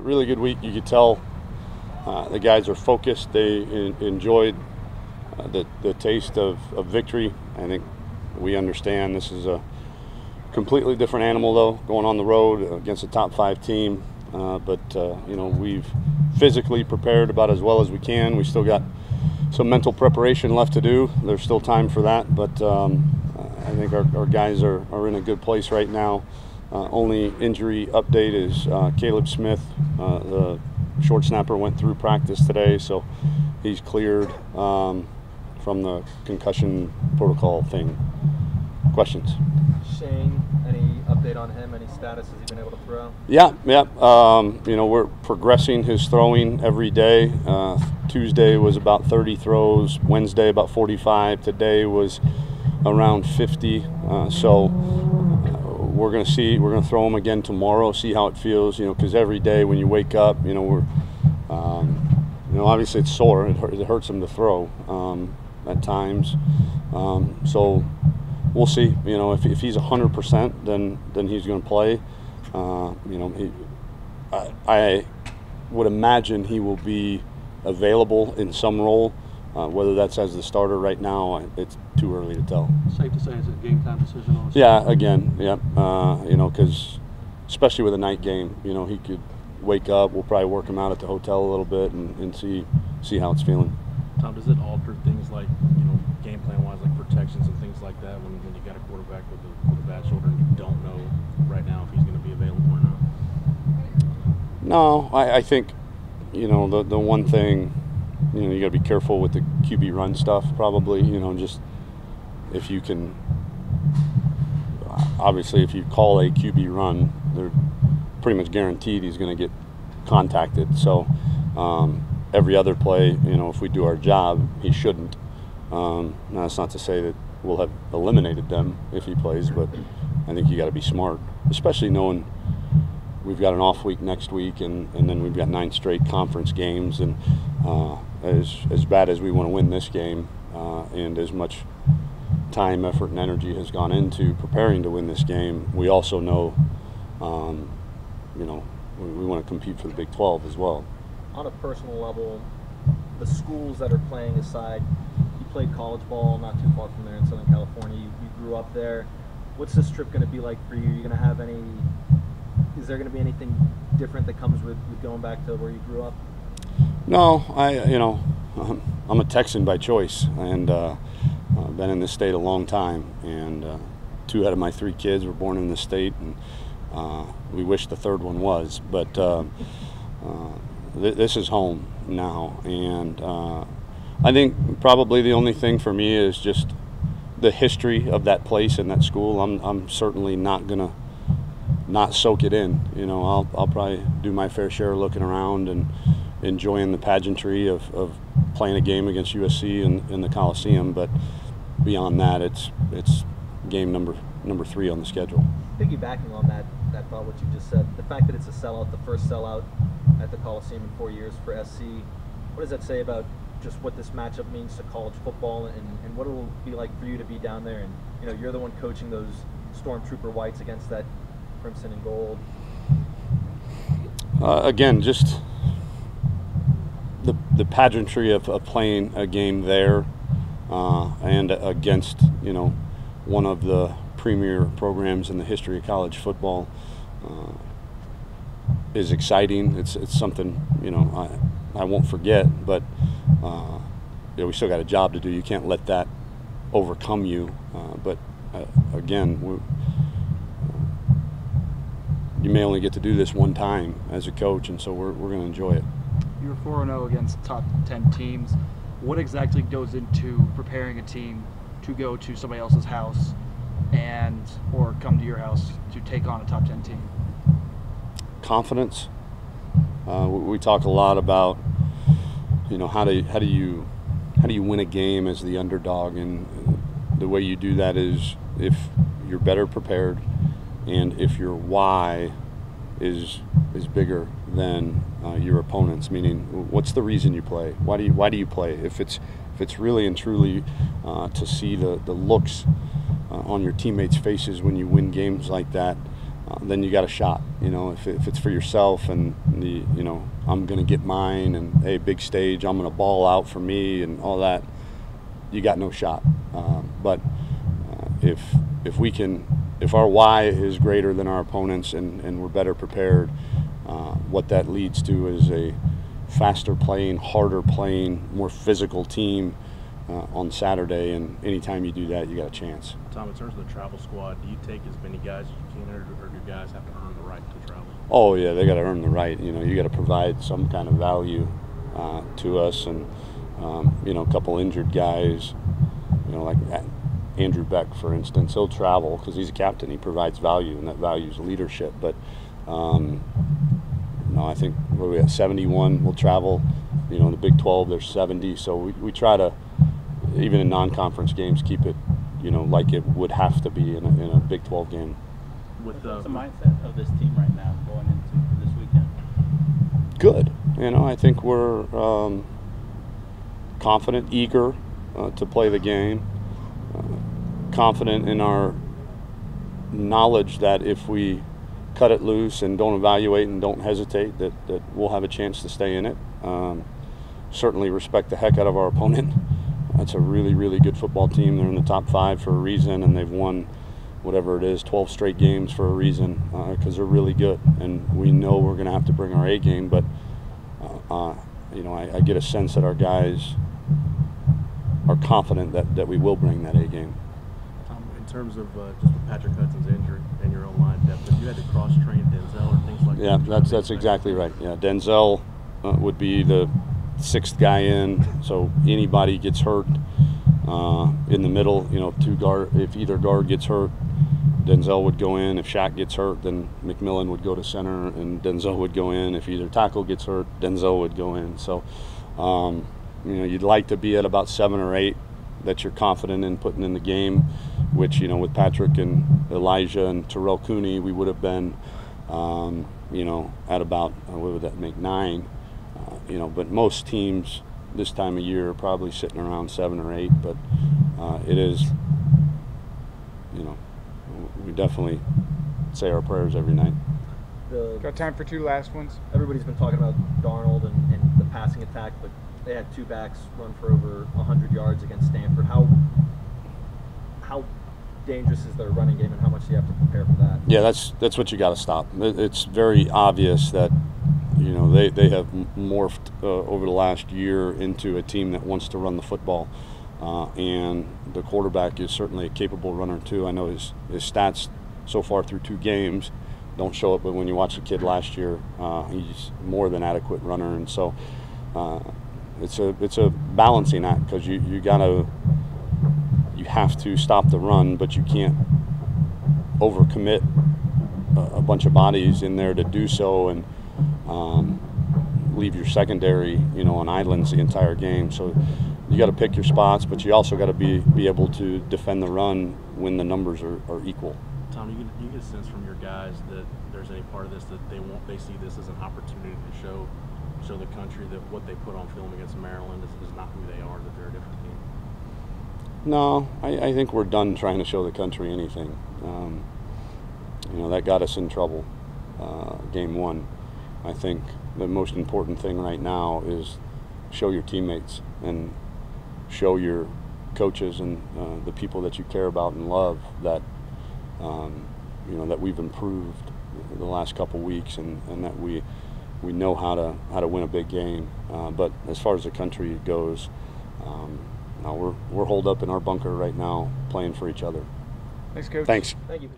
really good week. You could tell the guys are focused. They enjoyed the taste of victory. I think we understand this is a completely different animal, though, going on the road against a top 5 team. But we've physically prepared about as well as we can. We still got some mental preparation left to do. There's still time for that, but I think our guys are in a good place right now. Only injury update is Caleb Smith, the short snapper, went through practice today, so he's cleared from the concussion protocol thing. Questions? Shane, any update on him? Any status? Has he been able to throw? Yeah. We're progressing his throwing every day. Tuesday was about 30 throws. Wednesday about 45. Today was around 50. We're going to see. We're going to throw him again tomorrow. See how it feels. Because every day when you wake up, we're, obviously it's sore. It hurts him to throw at times. So we'll see. If he's 100%, then he's going to play. I would imagine he will be available in some role. Whether that's as the starter right now, it's too early to tell. Safe to say it's a game time decision also. Yeah, again, because especially with a night game, he could wake up. We'll probably work him out at the hotel a little bit and see how it's feeling. Tom, does it alter things like, game plan wise, like protections and things like that when you got a quarterback with a bad shoulder and you don't know right now if he's going to be available or not? No, I think, the one thing, you got to be careful with the QB run stuff probably, just if you can, obviously if you call a QB run, they're pretty much guaranteed he's going to get contacted. So every other play, if we do our job, he shouldn't. Now that's not to say that we'll have eliminated them if he plays, but I think you got to be smart, especially knowing we've got an off week next week, and then we've got 9 straight conference games, and as bad as we want to win this game, and as much time, effort, and energy has gone into preparing to win this game, we also know, we want to compete for the Big 12 as well. On a personal level, the schools that are playing aside, you played college ball not too far from there in Southern California. You grew up there. What's this trip going to be like for you? Are you going to have any? Is there going to be anything different that comes with going back to where you grew up? No, I'm a Texan by choice, and I've been in this state a long time. And 2 out of my 3 kids were born in this state, and we wish the 3rd one was. But this is home now, and I think probably the only thing for me is just the history of that place and that school. I'm certainly not gonna not soak it in. I'll probably do my fair share of looking around and enjoying the pageantry of playing a game against USC in the Coliseum. But beyond that, it's game number 3 on the schedule. Piggybacking on that thought, what you just said, the fact that it's a sellout, the first sellout at the Coliseum in 4 years for SC, what does that say about just what this matchup means to college football, and what it will be like for you to be down there, and you're the one coaching those Stormtrooper whites against that crimson and gold? Again, just the pageantry of playing a game there and against one of the premier programs in the history of college football is exciting. It's something I won't forget, but we still got a job to do. You can't let that overcome you. But again, you may only get to do this one time as a coach, and so we're going to enjoy it. You're 4-0 against top 10 teams. What exactly goes into preparing a team to go to somebody else's house or come to your house to take on a top 10 team? Confidence. We talk a lot about how do you win a game as the underdog, and the way you do that is if you're better prepared and if your why is bigger than your opponents. Meaning, what's the reason you play? Why do you play? If it's really and truly to see the looks on your teammates' faces when you win games like that, then you got a shot. You know, if it's for yourself and I'm going to get mine and hey, big stage, I'm going to ball out for me and all that, you got no shot. But if our why is greater than our opponents and we're better prepared, what that leads to is a faster playing, harder playing, more physical team on Saturday, and anytime you do that, you got a chance. Tom, in terms of the travel squad, do you take as many guys as you can, or do guys have to earn the right to travel? Oh yeah, they got to earn the right. You know, you got to provide some kind of value to us, and a couple injured guys, like Andrew Beck, for instance, he'll travel because he's a captain. He provides value, and that value is leadership. But I think where we at 71 will travel. In the Big 12 there's 70, so we try to, even in non-conference games, keep it, like it would have to be in a Big 12 game. What's the mindset of this team right now going into this weekend? Good. I think we're confident, eager to play the game, confident in our knowledge that if we cut it loose and don't evaluate and don't hesitate, that we'll have a chance to stay in it. Certainly respect the heck out of our opponent. That's a really, really good football team. They're in the top 5 for a reason, and they've won whatever it is, 12 straight games for a reason, because they're really good. And we know we're going to have to bring our A game, but I get a sense that our guys are confident that we will bring that A game. In terms of just with Patrick Hudson's injury and your own line depth, if you had to cross-train Denzel or things like that? Yeah, that's exactly right. Yeah, Denzel would be the 6th guy in, so anybody gets hurt in the middle, if either guard gets hurt, Denzel would go in. If Shaq gets hurt, then McMillan would go to center and Denzel would go in. If either tackle gets hurt, Denzel would go in. So, you'd like to be at about 7 or 8 that you're confident in putting in the game, which, with Patrick and Elijah and Terrell Cooney, we would have been, at about, what would that make, 9. But most teams this time of year are probably sitting around 7 or 8. But it is, we definitely say our prayers every night. Got time for 2 last ones? Everybody's been talking about Darnold and the passing attack, but they had 2 backs run for over 100 yards against Stanford. How dangerous is their running game, and how much do you have to prepare for that? Yeah, that's what you got to stop. It's very obvious that they have morphed over the last year into a team that wants to run the football, and the quarterback is certainly a capable runner too. I know his stats so far through 2 games don't show it, but when you watch the kid last year, he's more than adequate runner, and so it's a balancing act, because you have to stop the run, but you can't overcommit a bunch of bodies in there to do so and leave your secondary, on islands the entire game. So you got to pick your spots, but you also got to be able to defend the run when the numbers are equal. Tom, you get a sense from your guys that there's any part of this that they see this as an opportunity to show the country that what they put on film against Maryland is not who they are, that they're a different team? No, I think we're done trying to show the country anything. That got us in trouble, game 1. I think the most important thing right now is show your teammates and show your coaches and the people that you care about and love that that we've improved the last couple weeks, and that we know how to win a big game. But as far as the country goes, we're holed up in our bunker right now playing for each other. Thanks, Coach. Thanks. Thank you.